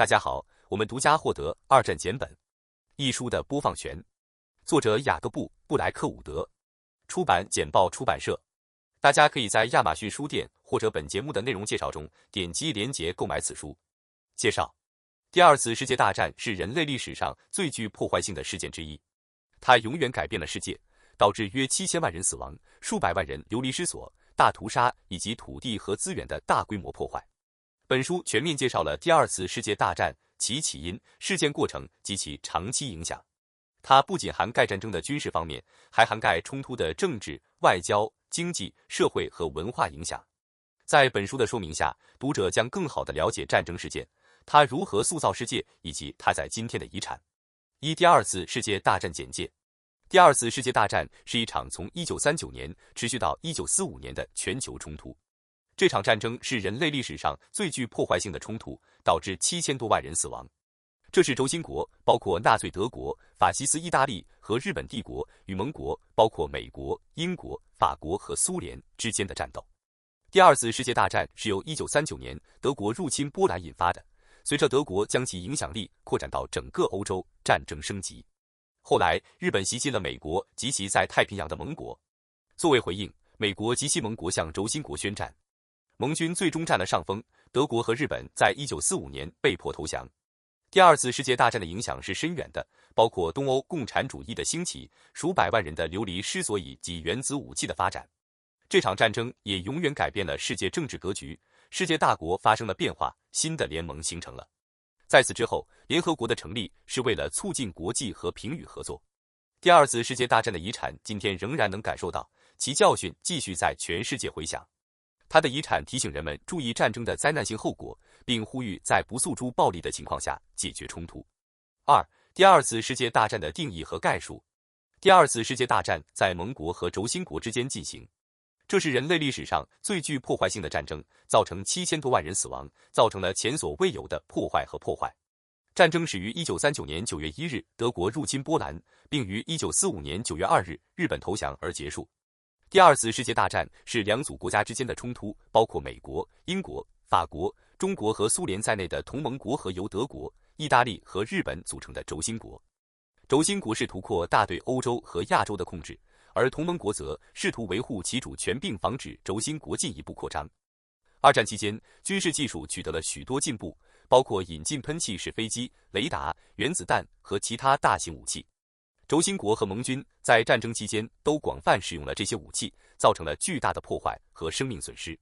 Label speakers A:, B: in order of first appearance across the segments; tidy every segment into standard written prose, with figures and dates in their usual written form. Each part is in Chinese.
A: 大家好，我们独家获得《二战简本》一书的播放权，作者雅各布·布莱克伍德，出版简报出版社。大家可以在亚马逊书店或者本节目的内容介绍中点击连结购买此书。介绍：第二次世界大战是人类历史上最具破坏性的事件之一，它永远改变了世界，导致约7000万人死亡，数百万人流离失所，大屠杀以及土地和资源的大规模破坏。本书全面介绍了第二次世界大战其起因、事件过程及其长期影响。它不仅涵盖战争的军事方面，还涵盖冲突的政治、外交、经济、社会和文化影响。在本书的说明下，读者将更好地了解战争事件，它如何塑造世界以及它在今天的遗产。第二次世界大战简介。第二次世界大战是一场从1939年持续到1945年的全球冲突。这场战争是人类历史上最具破坏性的冲突，导致7000多万人死亡。这是轴心国，包括纳粹德国、法西斯意大利和日本帝国与盟国，包括美国、英国、法国和苏联之间的战斗。第二次世界大战是由1939年德国入侵波兰引发的，随着德国将其影响力扩展到整个欧洲，战争升级。后来，日本袭击了美国及其在太平洋的盟国。作为回应，美国及其盟国向轴心国宣战。盟军最终占了上风，德国和日本在1945年被迫投降。第二次世界大战的影响是深远的，包括东欧共产主义的兴起、数百万人的流离失所以及原子武器的发展。这场战争也永远改变了世界政治格局，世界大国发生了变化，新的联盟形成了。在此之后，联合国的成立是为了促进国际和平与合作。第二次世界大战的遗产今天仍然能感受到，其教训继续在全世界回响。他的遗产提醒人们注意战争的灾难性后果，并呼吁在不诉诸暴力的情况下解决冲突。第二次世界大战的定义和概述。第二次世界大战在盟国和轴心国之间进行，这是人类历史上最具破坏性的战争，造成7000多万人死亡，造成了前所未有的破坏和破坏。战争始于1939年9月1日德国入侵波兰，并于1945年9月2日日本投降而结束。第二次世界大战是两组国家之间的冲突，包括美国、英国、法国、中国和苏联在内的同盟国和由德国、意大利和日本组成的轴心国。轴心国试图扩大对欧洲和亚洲的控制，而同盟国则试图维护其主权并防止轴心国进一步扩张。二战期间，军事技术取得了许多进步，包括引进喷气式飞机、雷达、原子弹和其他大型武器。轴心国和盟军在战争期间都广泛使用了这些武器，造成了巨大的破坏和生命损失。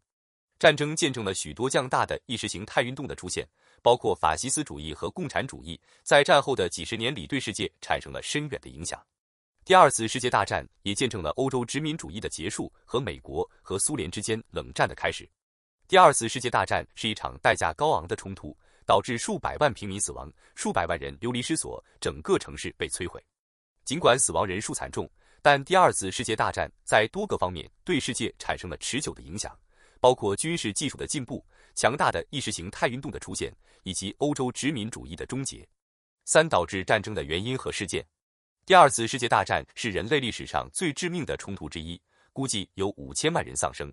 A: 战争见证了许多强大的意识形态运动的出现，包括法西斯主义和共产主义，在战后的几十年里对世界产生了深远的影响。第二次世界大战也见证了欧洲殖民主义的结束和美国和苏联之间冷战的开始。第二次世界大战是一场代价高昂的冲突，导致数百万平民死亡，数百万人流离失所，整个城市被摧毁。尽管死亡人数惨重，但第二次世界大战在多个方面对世界产生了持久的影响，包括军事技术的进步、强大的意识形态运动的出现，以及欧洲殖民主义的终结。导致战争的原因和事件。第二次世界大战是人类历史上最致命的冲突之一，估计有5000万人丧生。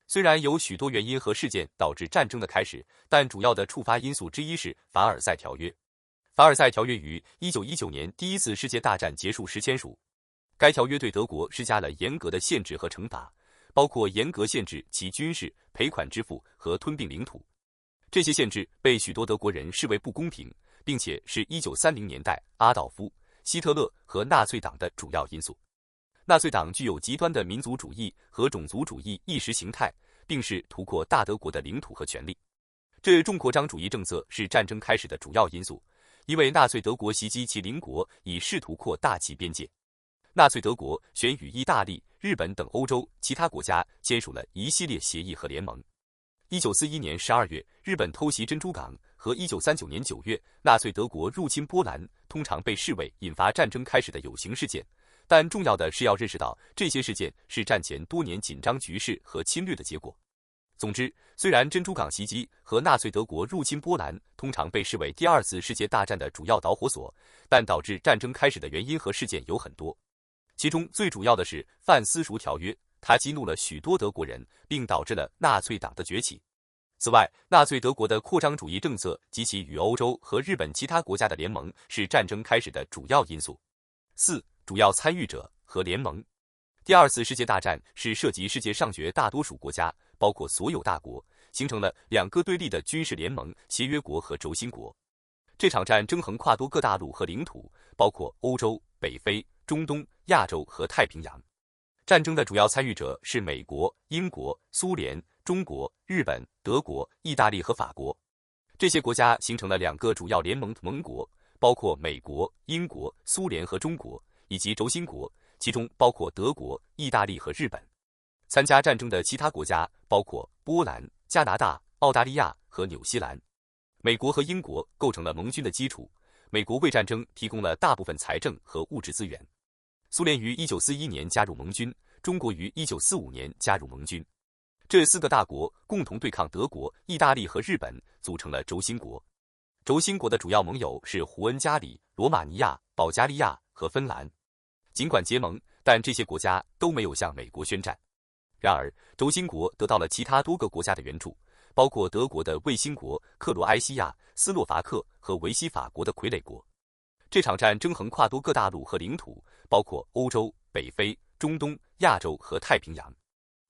A: 虽然有许多原因和事件导致战争的开始，但主要的触发因素之一是凡尔赛条约。凡尔赛条约于1919年第一次世界大战结束时签署。该条约对德国施加了严格的限制和惩罚，包括严格限制其军事、赔款支付和吞并领土。这些限制被许多德国人视为不公平，并且是1930年代阿道夫·希特勒和纳粹党的主要因素。纳粹党具有极端的民族主义和种族主义意识形态，并是图扩大德国的领土和权力。这重扩张主义政策是战争开始的主要因素，因为纳粹德国袭击其邻国，以试图扩大其边界。纳粹德国选与意大利、日本等欧洲其他国家签署了一系列协议和联盟。1941年12月，日本偷袭珍珠港，和1939年9月，纳粹德国入侵波兰，通常被视为引发战争开始的有形事件。但重要的是要认识到，这些事件是战前多年紧张局势和侵略的结果。总之，虽然珍珠港袭击和纳粹德国入侵波兰通常被视为第二次世界大战的主要导火索，但导致战争开始的原因和事件有很多。其中最主要的是范斯熟条约，它激怒了许多德国人，并导致了纳粹党的崛起。此外，纳粹德国的扩张主义政策及其与欧洲和日本其他国家的联盟是战争开始的主要因素。4. 主要参与者和联盟。第二次世界大战是涉及世界上绝大多数国家，包括所有大国，形成了两个对立的军事联盟——协约国和轴心国。这场战争横跨多个大陆和领土，包括欧洲、北非、中东、亚洲和太平洋。战争的主要参与者是美国、英国、苏联、中国、日本、德国、意大利和法国。这些国家形成了两个主要联盟盟国，包括美国、英国、苏联和中国，以及轴心国，其中包括德国、意大利和日本。参加战争的其他国家包括波兰、加拿大、澳大利亚和纽西兰。美国和英国构成了盟军的基础，美国为战争提供了大部分财政和物质资源。苏联于1941年加入盟军，中国于1945年加入盟军。这四个大国共同对抗德国、意大利和日本，组成了轴心国。轴心国的主要盟友是胡恩加里、罗马尼亚、保加利亚和芬兰。尽管结盟，但这些国家都没有向美国宣战。然而，轴心国得到了其他多个国家的援助，包括德国的卫星国、克罗埃西亚、斯洛伐克和维希法国的傀儡国。这场战争横跨多个大陆和领土，包括欧洲、北非、中东、亚洲和太平洋。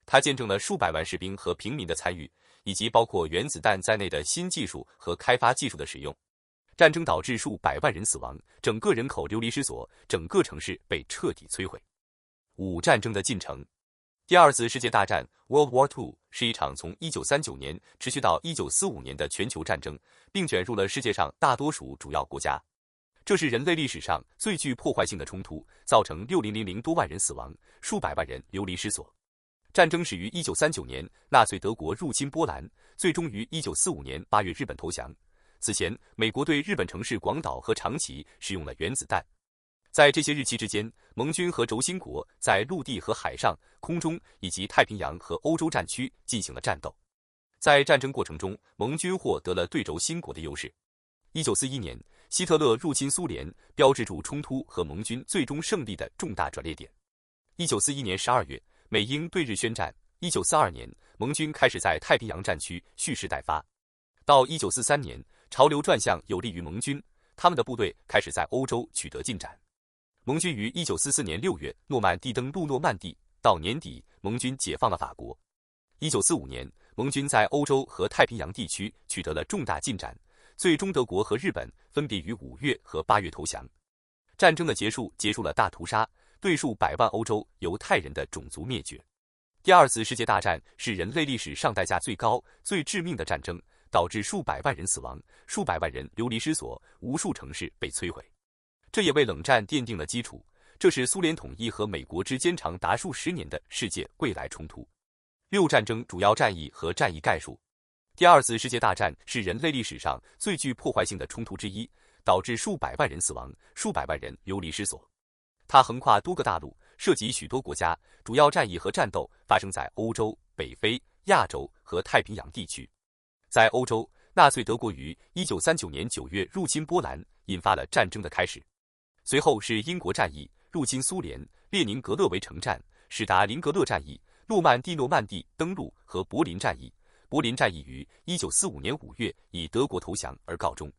A: 它见证了数百万士兵和平民的参与，以及包括原子弹在内的新技术和开发技术的使用。战争导致数百万人死亡，整个人口流离失所，整个城市被彻底摧毁。5. 战争的进程。第二次世界大战 World War II 是一场从1939年持续到1945年的全球战争，并卷入了世界上大多数主要国家。这是人类历史上最具破坏性的冲突，造成6000多万人死亡，数百万人流离失所。战争始于1939年，纳粹德国入侵波兰，最终于1945年8月日本投降。此前，美国对日本城市广岛和长崎使用了原子弹。在这些日期之间，盟军和轴心国在陆地和海上、空中以及太平洋和欧洲战区进行了战斗。在战争过程中，盟军获得了对轴心国的优势。1941年，希特勒入侵苏联，标志住冲突和盟军最终胜利的重大转捩点。1941年12月，美英对日宣战。1942年，盟军开始在太平洋战区蓄势待发。到1943年，潮流转向有利于盟军，他们的部队开始在欧洲取得进展。盟军于1944年6月诺曼底登陆诺曼底，到年底，盟军解放了法国。1945年，盟军在欧洲和太平洋地区取得了重大进展，最终德国和日本分别于5月和8月投降。战争的结束了大屠杀，对数百万欧洲犹太人的种族灭绝。第二次世界大战是人类历史上代价最高、最致命的战争，导致数百万人死亡，数百万人流离失所，无数城市被摧毁。这也为冷战奠定了基础，这是苏联统一和美国之间长达数十年的世界未来冲突。6. 战争主要战役和战役概述。第二次世界大战是人类历史上最具破坏性的冲突之一，导致数百万人死亡，数百万人流离失所。它横跨多个大陆，涉及许多国家，主要战役和战斗发生在欧洲、北非、亚洲和太平洋地区。在欧洲，纳粹德国于1939年9月入侵波兰，引发了战争的开始。随后是英国战役、入侵苏联、列宁格勒围城战、史达林格勒战役、诺曼底登陆和柏林战役。柏林战役于1945年5月以德国投降而告终。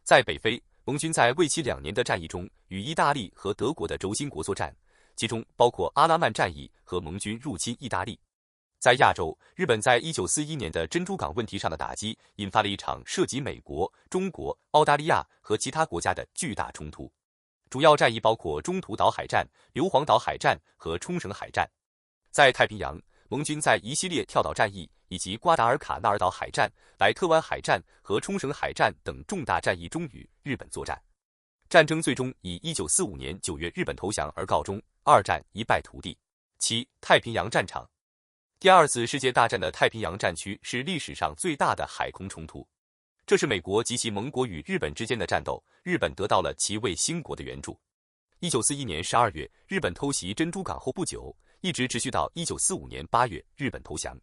A: 在北非，盟军在为期2年的战役中与意大利和德国的轴心国作战，其中包括阿拉曼战役和盟军入侵意大利。在亚洲，日本在1941年的珍珠港问题上的打击，引发了一场涉及美国、中国、澳大利亚和其他国家的巨大冲突。主要战役包括中途岛海战、硫磺岛海战和冲绳海战。在太平洋，盟军在一系列跳岛战役以及瓜达尔卡纳尔岛海战、莱特湾海战和冲绳海战等重大战役中与日本作战。战争最终以1945年9月日本投降而告终，二战一败涂地。7. 太平洋战场。第二次世界大战的太平洋战区是历史上最大的海空冲突。这是美国及其盟国与日本之间的战斗，日本得到了其卫星国的援助。1941年12月，日本偷袭珍珠港后不久，一直持续到1945年8月，日本投降。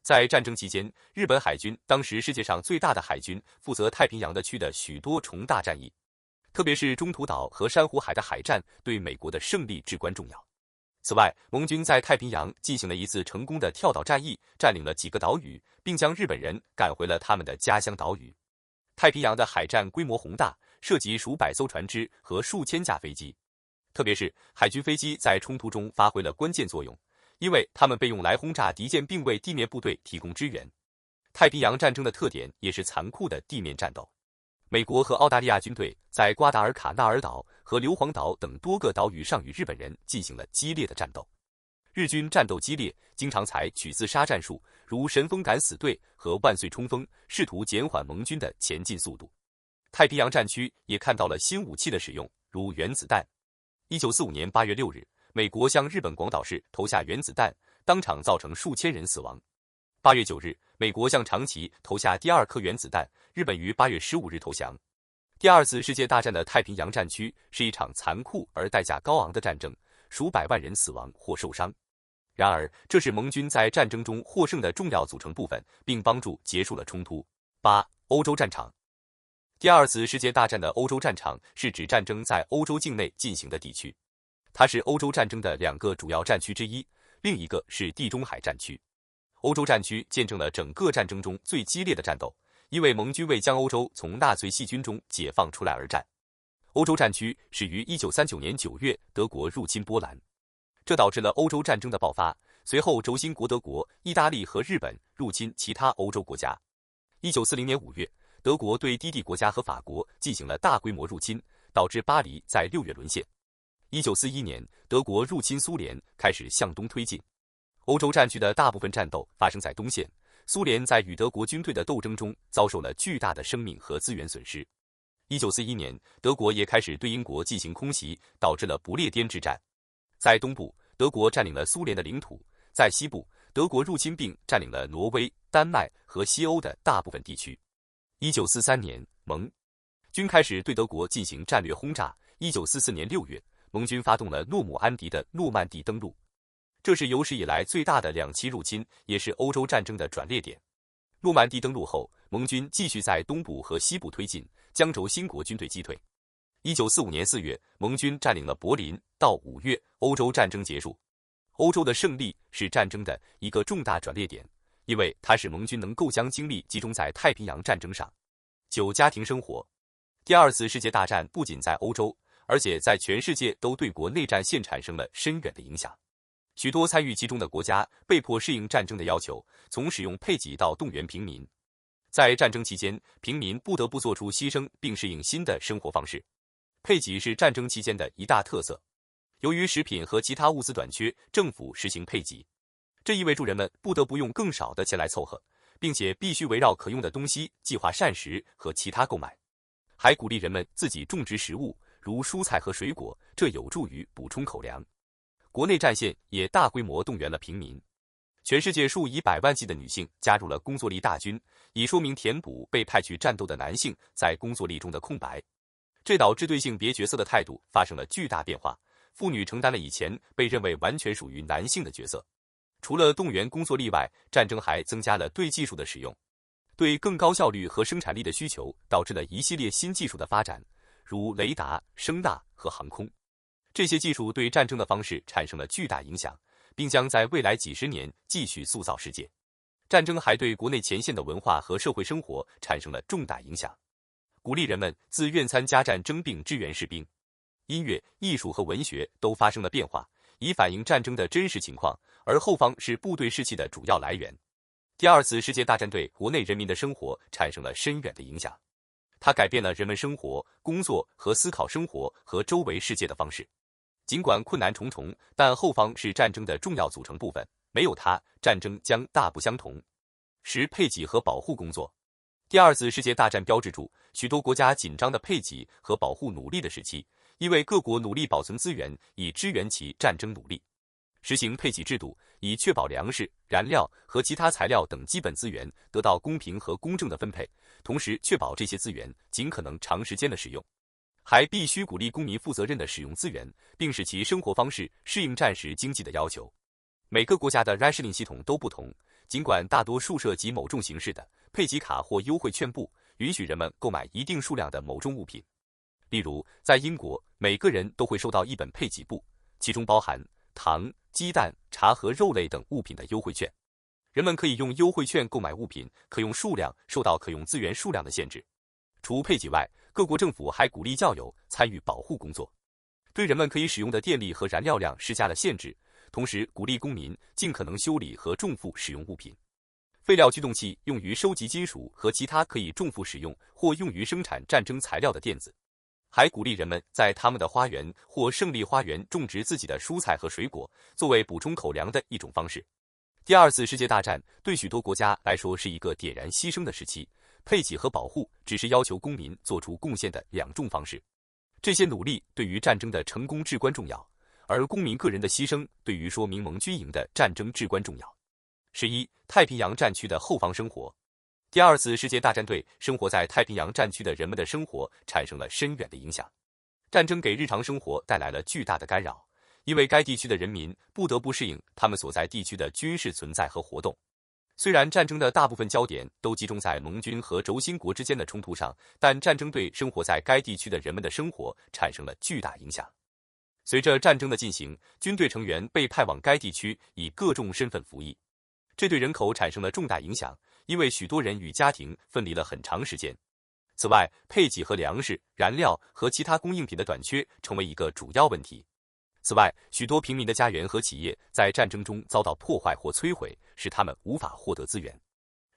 A: 在战争期间，日本海军当时世界上最大的海军，负责太平洋的区的许多重大战役，特别是中途岛和珊瑚海的海战对美国的胜利至关重要。此外，盟军在太平洋进行了一次成功的跳岛战役，占领了几个岛屿，并将日本人赶回了他们的家乡岛屿。太平洋的海战规模宏大，涉及数百艘船只和数千架飞机，特别是海军飞机在冲突中发挥了关键作用，因为它们被用来轰炸敌舰并为地面部队提供支援。太平洋战争的特点也是残酷的地面战斗。美国和澳大利亚军队在瓜达尔卡纳尔岛和硫磺岛等多个岛屿上与日本人进行了激烈的战斗。日军战斗激烈，经常采取自杀战术，如神风敢死队和万岁冲锋，试图减缓盟军的前进速度。太平洋战区也看到了新武器的使用，如原子弹。1945年8月6日，美国向日本广岛市投下原子弹，当场造成数千人死亡。8月9日，美国向长崎投下第2颗原子弹，日本于8月15日投降。第二次世界大战的太平洋战区是一场残酷而代价高昂的战争，数百万人死亡或受伤。然而，这是盟军在战争中获胜的重要组成部分，并帮助结束了冲突。8. 欧洲战场。第二次世界大战的欧洲战场是指战争在欧洲境内进行的地区，它是欧洲战争的2个主要战区之一，另一个是地中海战区。欧洲战区见证了整个战争中最激烈的战斗，因为盟军为将欧洲从纳粹细菌中解放出来而战。欧洲战区始于1939年9月德国入侵波兰，这导致了欧洲战争的爆发。随后轴心国德国、意大利和日本入侵其他欧洲国家。1940年5月，德国对低地国家和法国进行了大规模入侵，导致巴黎在6月沦陷。1941年，德国入侵苏联，开始向东推进。欧洲战区的大部分战斗发生在东线，苏联在与德国军队的斗争中遭受了巨大的生命和资源损失。1941年，德国也开始对英国进行空袭，导致了不列颠之战。在东部，德国占领了苏联的领土；在西部，德国入侵并占领了挪威、丹麦和西欧的大部分地区。1943年，盟军开始对德国进行战略轰炸。1944年6月，盟军发动了诺姆安迪的诺曼底登陆。这是有史以来最大的2期入侵，也是欧洲战争的转捩点。诺曼底登陆后，盟军继续在东部和西部推进，将轴心国军队击退。1945年4月，盟军占领了柏林，到5月，欧洲战争结束。欧洲的胜利是战争的一个重大转捩点，因为它使盟军能够将精力集中在太平洋战争上。9. 家庭生活。第二次世界大战不仅在欧洲，而且在全世界都对国内战线产生了深远的影响。许多参与其中的国家被迫适应战争的要求，从使用配给到动员平民。在战争期间，平民不得不做出牺牲并适应新的生活方式。配给是战争期间的一大特色。由于食品和其他物资短缺，政府实行配给，这意味着人们不得不用更少的钱来凑合，并且必须围绕可用的东西计划膳食和其他购买。还鼓励人们自己种植食物，如蔬菜和水果，这有助于补充口粮。国内战线也大规模动员了平民，全世界数以百万计的女性加入了工作力大军，以说明填补被派去战斗的男性在工作力中的空白。这导致对性别角色的态度发生了巨大变化，妇女承担了以前被认为完全属于男性的角色。除了动员工作力外，战争还增加了对技术的使用。对更高效率和生产力的需求导致了一系列新技术的发展，如雷达、声纳和航空。这些技术对战争的方式产生了巨大影响，并将在未来几十年继续塑造世界。战争还对国内前线的文化和社会生活产生了重大影响，鼓励人们自愿参加战争并支援士兵。音乐、艺术和文学都发生了变化，以反映战争的真实情况，而后方是部队士气的主要来源。第二次世界大战对国内人民的生活产生了深远的影响，它改变了人们生活、工作和思考生活和周围世界的方式。尽管困难重重，但后方是战争的重要组成部分，没有它，战争将大不相同。10. 配给和保护工作。第二次世界大战标志着许多国家紧张的配给和保护努力的时期，因为各国努力保存资源以支援其战争努力。实行配给制度，以确保粮食、燃料和其他材料等基本资源得到公平和公正的分配，同时确保这些资源尽可能长时间的使用。还必须鼓励公民负责任地使用资源，并使其生活方式适应战时经济的要求。每个国家的 rationing 系统都不同，尽管大多数涉及某种形式的配给卡或优惠券簿，允许人们购买一定数量的某种物品。例如，在英国，每个人都会收到一本配给簿，其中包含糖、鸡蛋、茶和肉类等物品的优惠券。人们可以用优惠券购买物品，可用数量受到可用资源数量的限制。除配给外，各国政府还鼓励教友参与保护工作，对人们可以使用的电力和燃料量施加了限制，同时鼓励公民尽可能修理和重复使用物品。废料驱动器用于收集金属和其他可以重复使用或用于生产战争材料的电子。还鼓励人们在他们的花园或胜利花园种植自己的蔬菜和水果，作为补充口粮的一种方式。第二次世界大战对许多国家来说是一个点燃牺牲的时期，配给和保护只是要求公民做出贡献的两种方式。这些努力对于战争的成功至关重要，而公民个人的牺牲对于说明盟军赢的战争至关重要。11. 太平洋战区的后方生活。第二次世界大战对生活在太平洋战区的人们的生活产生了深远的影响。战争给日常生活带来了巨大的干扰，因为该地区的人民不得不适应他们所在地区的军事存在和活动。虽然战争的大部分焦点都集中在盟军和轴心国之间的冲突上，但战争对生活在该地区的人们的生活产生了巨大影响。随着战争的进行，军队成员被派往该地区以各种身份服役，这对人口产生了重大影响，因为许多人与家庭分离了很长时间。此外，配给和粮食、燃料和其他供应品的短缺成为一个主要问题。此外，许多平民的家园和企业在战争中遭到破坏或摧毁，使他们无法获得资源。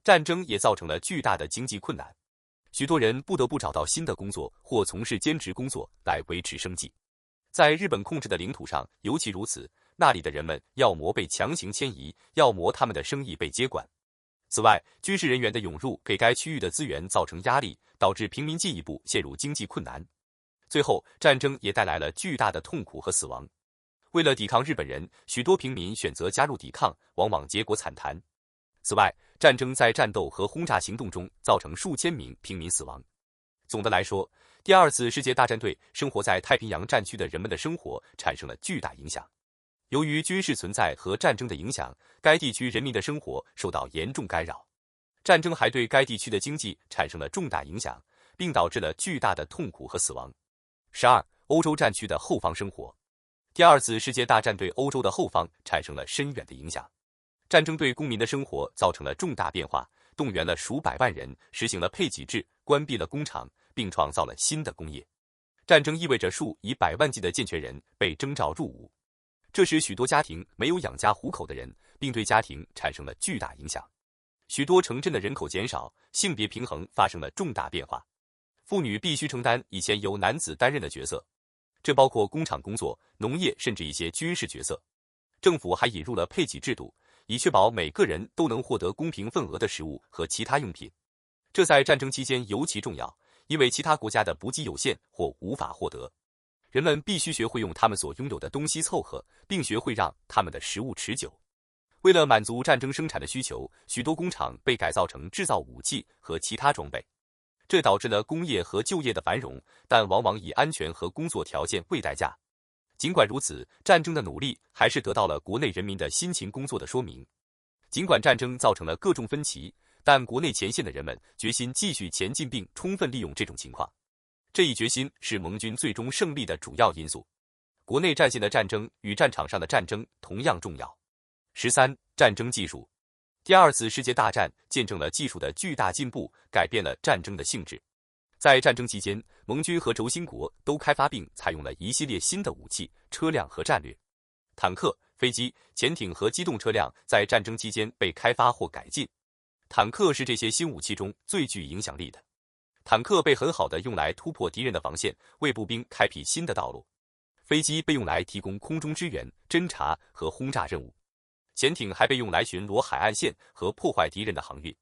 A: 战争也造成了巨大的经济困难，许多人不得不找到新的工作或从事兼职工作来维持生计。在日本控制的领土上尤其如此，那里的人们要么被强行迁移，要么他们的生意被接管。此外，军事人员的涌入给该区域的资源造成压力，导致平民进一步陷入经济困难。最后，战争也带来了巨大的痛苦和死亡。为了抵抗日本人，许多平民选择加入抵抗，往往结果惨淡。此外，战争在战斗和轰炸行动中造成数千名平民死亡。总的来说，第二次世界大战对生活在太平洋战区的人们的生活产生了巨大影响。由于军事存在和战争的影响，该地区人民的生活受到严重干扰。战争还对该地区的经济产生了重大影响，并导致了巨大的痛苦和死亡。12. 欧洲战区的后方生活。第二次世界大战对欧洲的后方产生了深远的影响。战争对公民的生活造成了重大变化，动员了数百万人，实行了配给制，关闭了工厂，并创造了新的工业。战争意味着数以百万计的健全人被征召入伍，这使许多家庭没有养家糊口的人，并对家庭产生了巨大影响。许多城镇的人口减少，性别平衡发生了重大变化。妇女必须承担以前由男子担任的角色，这包括工厂工作、农业，甚至一些军事角色。政府还引入了配给制度，以确保每个人都能获得公平份额的食物和其他用品。这在战争期间尤其重要，因为其他国家的补给有限或无法获得。人们必须学会用他们所拥有的东西凑合，并学会让他们的食物持久。为了满足战争生产的需求，许多工厂被改造成制造武器和其他装备，这导致了工业和就业的繁荣，但往往以安全和工作条件为代价。尽管如此，战争的努力还是得到了国内人民的辛勤工作的说明。尽管战争造成了各种分歧，但国内前线的人们决心继续前进，并充分利用这种情况。这一决心是盟军最终胜利的主要因素。国内战线的战争与战场上的战争同样重要。13. 战争技术。第二次世界大战见证了技术的巨大进步，改变了战争的性质。在战争期间，盟军和轴心国都开发并采用了一系列新的武器、车辆和战略。坦克、飞机、潜艇和机动车辆在战争期间被开发或改进。坦克是这些新武器中最具影响力的。坦克被很好地用来突破敌人的防线，为步兵开辟新的道路。飞机被用来提供空中支援、侦察和轰炸任务。潜艇还被用来巡逻海岸线和破坏敌人的航运。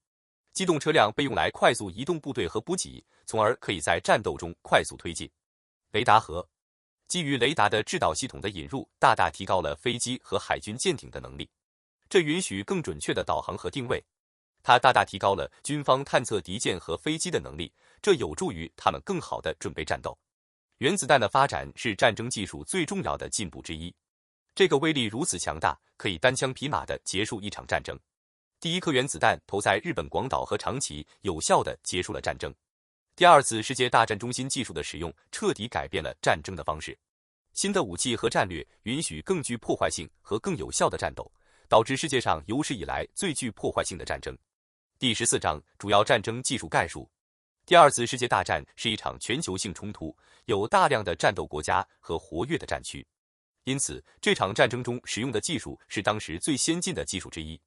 A: 机动车辆被用来快速移动部队和补给，从而可以在战斗中快速推进。雷达和基于雷达的制导系统的引入，大大提高了飞机和海军舰艇的能力。这允许更准确的导航和定位。它大大提高了军方探测敌舰和飞机的能力，这有助于他们更好地准备战斗。原子弹的发展是战争技术最重要的进步之一。这个威力如此强大，可以单枪匹马地结束一场战争。第一颗原子弹投在日本广岛和长崎，有效地结束了战争。第二次世界大战中心技术的使用彻底改变了战争的方式。新的武器和战略允许更具破坏性和更有效的战斗，导致世界上有史以来最具破坏性的战争。第14章主要战争技术概述。第二次世界大战是一场全球性冲突，有大量的战斗国家和活跃的战区，因此这场战争中使用的技术是当时最先进的技术之一。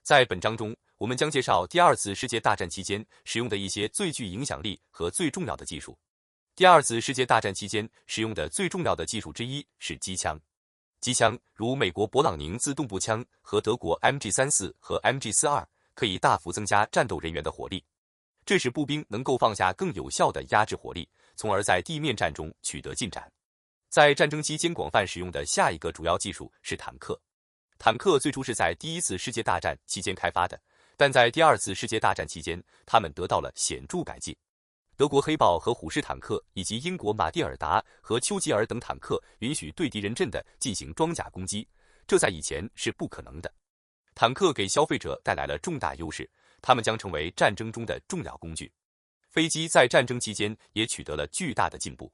A: 在本章中，我们将介绍第二次世界大战期间使用的一些最具影响力和最重要的技术。第二次世界大战期间使用的最重要的技术之一是机枪。机枪如美国勃朗宁自动步枪和德国 MG34 和 MG42可以大幅增加战斗人员的火力，这使步兵能够放下更有效的压制火力，从而在地面战中取得进展。在战争期间广泛使用的下一个主要技术是坦克。坦克最初是在第一次世界大战期间开发的，但在第二次世界大战期间，它们得到了显著改进。德国黑豹和虎式坦克以及英国马蒂尔达和丘吉尔等坦克允许对敌人阵地进行装甲攻击，这在以前是不可能的。坦克给消费者带来了重大优势，它们将成为战争中的重要工具。飞机在战争期间也取得了巨大的进步。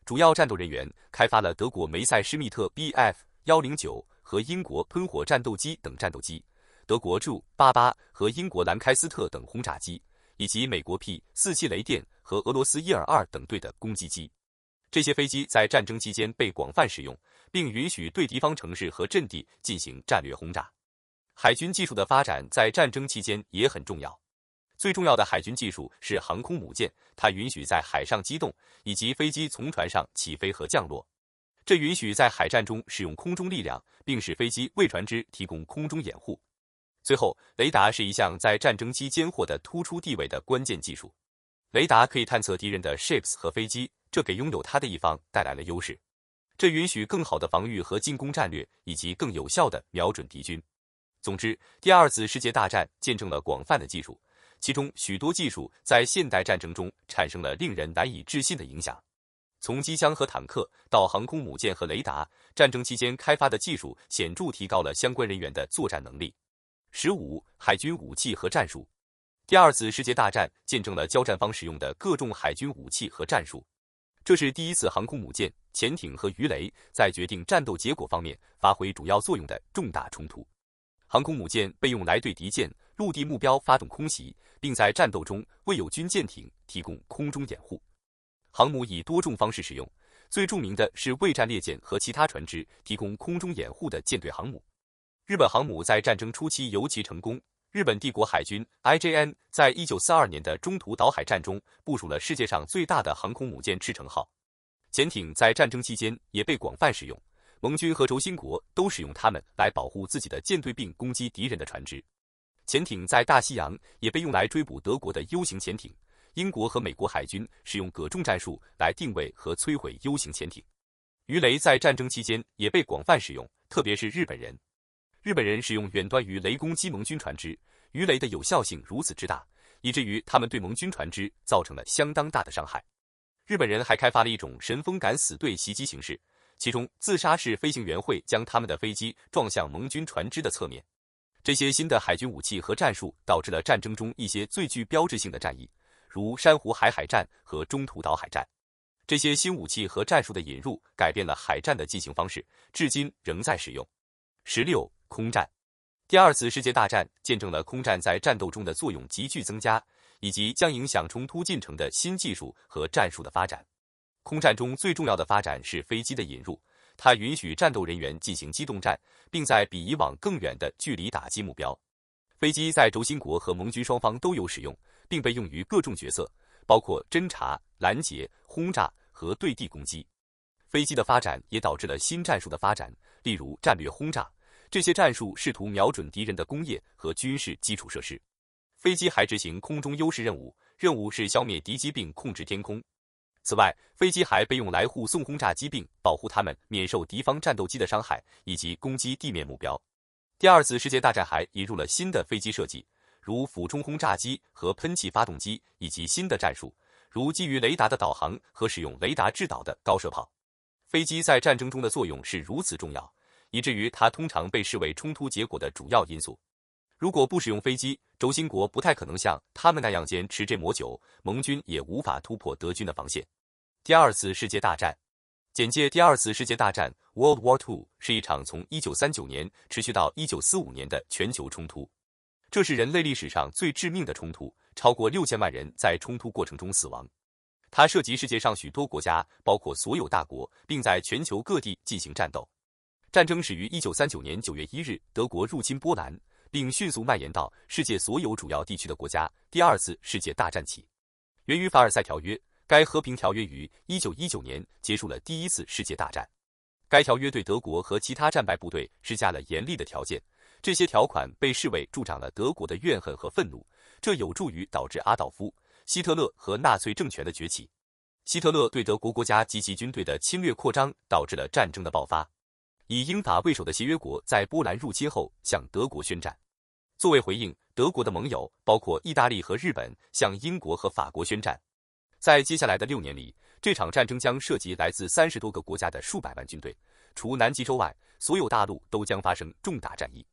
A: 主要战斗人员开发了德国梅塞施密特 Bf-109和英国喷火战斗机等战斗机，德国 Ju-88和英国兰开斯特等轰炸机，以及美国 P-47雷电和俄罗斯伊尔2等队的攻击机。这些飞机在战争期间被广泛使用，并允许对敌方城市和阵地进行战略轰炸。海军技术的发展在战争期间也很重要。最重要的海军技术是航空母舰，它允许在海上机动，以及飞机从船上起飞和降落。这允许在海战中使用空中力量，并使飞机为船只提供空中掩护。最后，雷达是一项在战争期间获得突出地位的关键技术。雷达可以探测敌人的 ships 和飞机，这给拥有它的一方带来了优势。这允许更好的防御和进攻战略，以及更有效地瞄准敌军。总之，第二次世界大战见证了广泛的技术，其中许多技术在现代战争中产生了令人难以置信的影响。从机枪和坦克到航空母舰和雷达，战争期间开发的技术显著提高了相关人员的作战能力。15. 海军武器和战术。第二次世界大战见证了交战方使用的各种海军武器和战术，这是第一次航空母舰、潜艇和鱼雷在决定战斗结果方面发挥主要作用的重大冲突。航空母舰被用来对敌舰、陆地目标发动空袭，并在战斗中为友军舰艇提供空中掩护。航母以多种方式使用，最著名的是为战列舰和其他船只提供空中掩护的舰队航母。日本航母在战争初期尤其成功。日本帝国海军 IJN 在1942年的中途岛海战中部署了世界上最大的航空母舰赤城号。潜艇在战争期间也被广泛使用，盟军和轴心国都使用它们来保护自己的舰队并攻击敌人的船只。潜艇在大西洋也被用来追捕德国的 U 型潜艇。英国和美国海军使用各种战术来定位和摧毁 U 型潜艇。鱼雷在战争期间也被广泛使用，特别是日本人。日本人使用远端鱼雷攻击盟军船只，鱼雷的有效性如此之大，以至于他们对盟军船只造成了相当大的伤害。日本人还开发了一种神风敢死队袭击形式，其中自杀式飞行员会将他们的飞机撞向盟军船只的侧面。这些新的海军武器和战术导致了战争中一些最具标志性的战役，如珊瑚海海战和中途岛海战。这些新武器和战术的引入改变了海战的进行方式，至今仍在使用。16. 空战。第二次世界大战见证了空战在战斗中的作用急剧增加，以及将影响冲突进程的新技术和战术的发展。空战中最重要的发展是飞机的引入，它允许战斗人员进行机动战，并在比以往更远的距离打击目标。飞机在轴心国和盟军双方都有使用，并被用于各种角色，包括侦察、拦截、轰炸和对地攻击。飞机的发展也导致了新战术的发展，例如战略轰炸。这些战术试图瞄准敌人的工业和军事基础设施。飞机还执行空中优势任务，任务是消灭敌机并控制天空。此外，飞机还被用来护送轰炸机并保护它们免受敌方战斗机的伤害，以及攻击地面目标。第二次世界大战还引入了新的飞机设计，如俯冲轰炸机和喷气发动机，以及新的战术，如基于雷达的导航和使用雷达制导的高射炮。飞机在战争中的作用是如此重要，以至于它通常被视为冲突结果的主要因素。如果不使用飞机，轴心国不太可能像他们那样坚持这么久，盟军也无法突破德军的防线。第二次世界大战。简介：第二次世界大战 （World War II） 是一场从1939年持续到1945年的全球冲突，这是人类历史上最致命的冲突，超过6000万人在冲突过程中死亡。它涉及世界上许多国家，包括所有大国，并在全球各地进行战斗。战争始于1939年9月1日，德国入侵波兰，并迅速蔓延到世界所有主要地区的国家。第二次世界大战起源于凡尔赛条约。该和平条约于1919年结束了第一次世界大战。该条约对德国和其他战败部队施加了严厉的条件，这些条款被视为助长了德国的怨恨和愤怒，这有助于导致阿道夫·希特勒和纳粹政权的崛起。希特勒对德国国家及其军队的侵略扩张导致了战争的爆发。以英法为首的协约国在波兰入侵后向德国宣战。作为回应，德国的盟友包括意大利和日本向英国和法国宣战。在接下来的6年里，这场战争将涉及来自30多个国家的数百万军队，除南极洲外，所有大陆都将发生重大战役。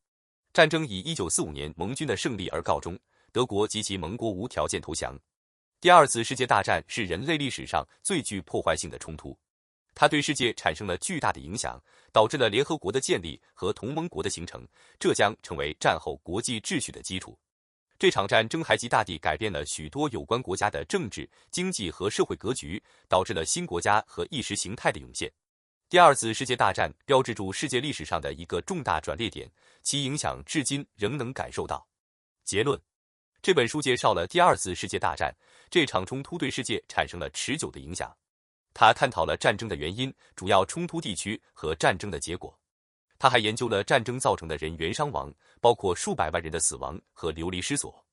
A: 战争以1945年盟军的胜利而告终，德国及其盟国无条件投降。第二次世界大战是人类历史上最具破坏性的冲突，它对世界产生了巨大的影响，导致了联合国的建立和同盟国的形成，这将成为战后国际秩序的基础。这场战争还极大地改变了许多有关国家的政治、经济和社会格局，导致了新国家和意识形态的涌现。第二次世界大战标志着世界历史上的一个重大转捩点，其影响至今仍能感受到。结论：这本书介绍了第二次世界大战这场冲突对世界产生了持久的影响。它探讨了战争的原因、主要冲突地区和战争的结果。他还研究了战争造成的人员伤亡，包括数百万人的死亡和流离失所。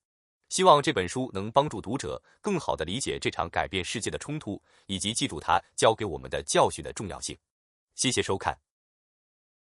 A: 希望这本书能帮助读者更好地理解这场改变世界的冲突，以及记住它教给我们的教训的重要性。谢谢收看。